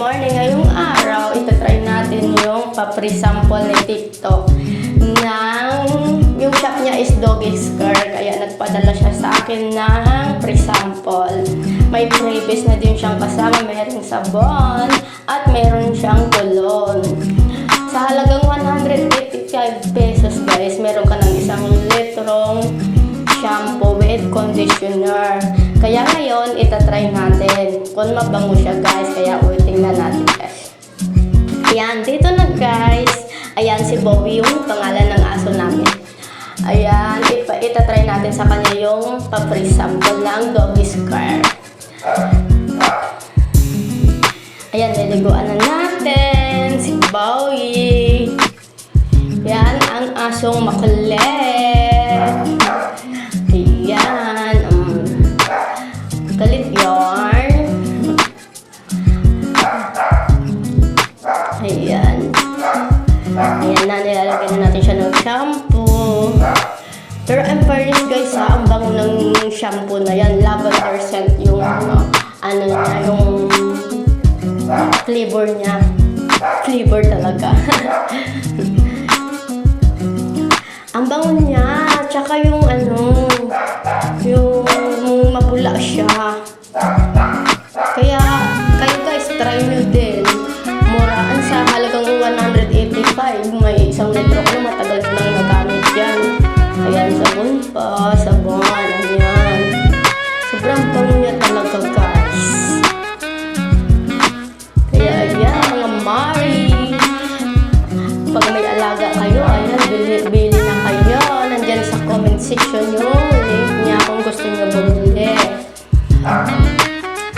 morning! Ngayong araw, itatry natin yung pa-pre-sample ni TikTok yung shop niya is Doggy Skirt, kaya nagpadala siya sa akin ng pre-sample. May freebies na din siyang kasama, mayroong sabon at mayroon siyang cologne. Sa halagang 185 pesos guys, meron ka ng 1 litrong shampoo with conditioner. Kaya ngayon, itatry natin kung mabango siya guys. Kaya tingnan natin guys. Ayan, dito na guys. Ayan si Bowie, yung pangalan ng aso namin. Ayan, itatry natin sa kanya yung pa-pre-sample ng Doggy Skirt. Ayan, niliguan na natin si Bowie. Ayan, ang asong makulit. Ayan, galit yarn. Ayan. Ayan na, nilalagyan na natin siya ng shampoo. Pero ang fairness guys ha, ang bango ng shampoo na yan. Lavender scent yung ano niya, yung flavor niya. Flavor talaga. Ang bango niya, tsaka yung yung mapula siya. Kaya kayo guys, try nyo din. Muraan sa halagang 185, may 1 litro ko na, matagal ko nang nagamit yan. Ayan, sabon pa, sabon, ayan. Sobrang bango niya talaga guys. Kaya ayan, mga Mari, pag may alaga kayo, ayan, bili na kayo. Nandyan sa comment section yung link niya kung gusto nyo bumili.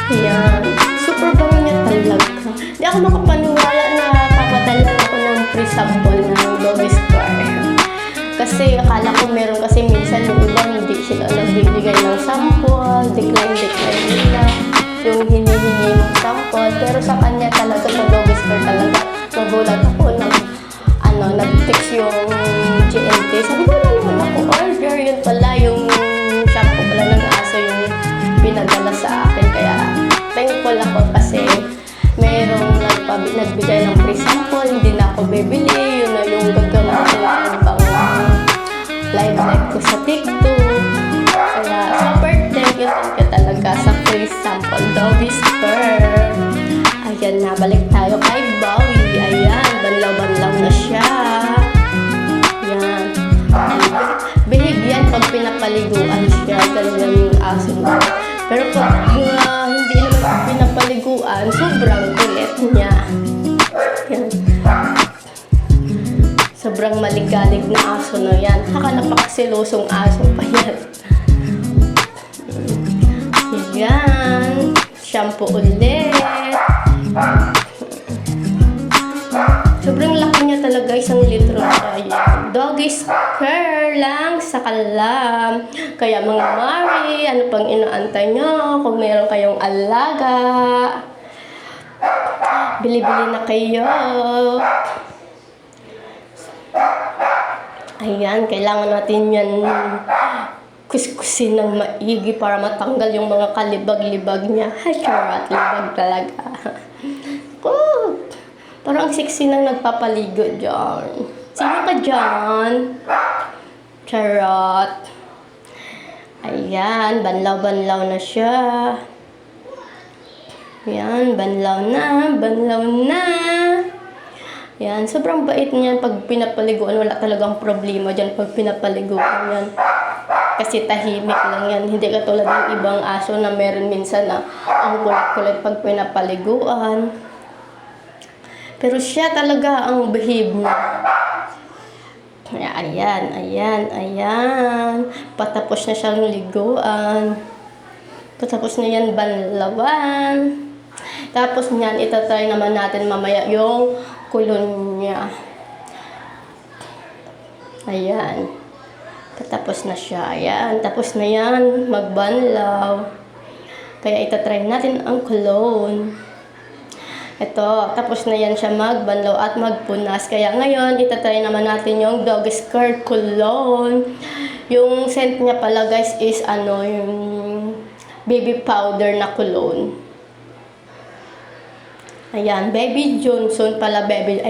Ayan, super bango niya talaga. Hindi ako makapaniwala na papadala ako ng pre-sample ng Doggy Skirt. Kasi akala ko meron kasi minsan yung iba hindi sila nagbibigay ng sample, decline nila yung hinihingi mong sample. Pero sa kanya talaga, sa Doggy Skirt talaga, nagulat ako nag-text yung GNT. Sabi ko, wala naman ako order. Yun pala, yung shampoo pala ng aso yung pinadala sa akin. Kaya thankful ako kasi merong nagbigay ng free sample. Hindi na ako bibili. Yun na yung gagawin pang live ko sa TikTok. Kaya super thank you talaga sa free sample Doggy Skirt. Ayan na, balik tayo kay Bowie. Ayan, banlaw-banlaw na siya. Ayan. Behave yan pag pinapaliguan siya. Ganyan yung aso mo. Pero pag hindi naman pinapaliguan, sobrang kulit niya. Ayan. Sobrang maligalig na aso na yan. Haka napakasilosong aso pa yan. Ayan. Shampoo ulit. Sobrang laki niya talaga, 1 litro siya. Doggy Skirt lang sa kalam. Kaya mga Mari, ano pang inaantay nyo? Kung meron kayong alaga, bili-bili na kayo. Ayan, kailangan natin yan kuskusin ng maigi para matanggal yung mga kalibag-libag niya. Ay, charot, libag talaga. Oh, parang sexy nang nagpapaligo dyan. Sino ka dyan? Charot. Ayan, banlaw-banlaw na siya. Ayan, banlaw na, banlaw na. Ayan, sobrang bait niyan pag pinapaliguan. Wala talagang problema dyan pag pinapaliguan yan. Kasi tahimik lang yan. Hindi katulad ng ibang aso na meron minsan na ang kulit-kulit pag pinapaliguan. Pero siya talaga ang behave niya. Ayan, ayan, ayan. Patapos na siyang liguan. Patapos na yan banlawan. Tapos niyan, itatry naman natin mamaya yung kulon niya. Ayan. Tapos na siya. Ayan. Tapos na yan. Magbanlaw. Kaya itatry natin ang cologne. Ito. Tapos na yan siya magbanlaw at magpunas. Kaya ngayon, itatry naman natin yung Doggy Skirt cologne. Yung scent niya pala guys is yung baby powder na cologne. Ayan, Baby Johnson pala, Baby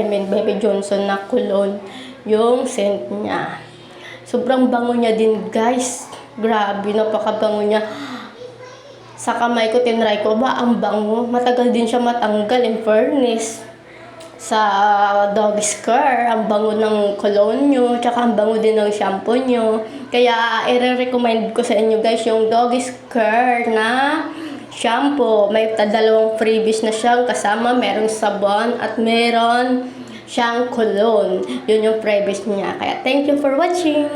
Johnson na cologne yung scent niya. Sobrang bango niya din, guys. Grabe, napakabango niya. Sa kamay ko, tinry ko ba, ang bango. Matagal din siya matanggal, in fairness. Sa Doggy's Care, ang bango ng cologne nyo, tsaka ang bango din ng shampoo nyo. Kaya, i-recommend ko sa inyo, guys, yung Doggy's Care na shampoo. May dalawang freebies na siyang kasama. Merong sabon at meron siyang cologne. Yun yung freebies niya. Kaya, thank you for watching!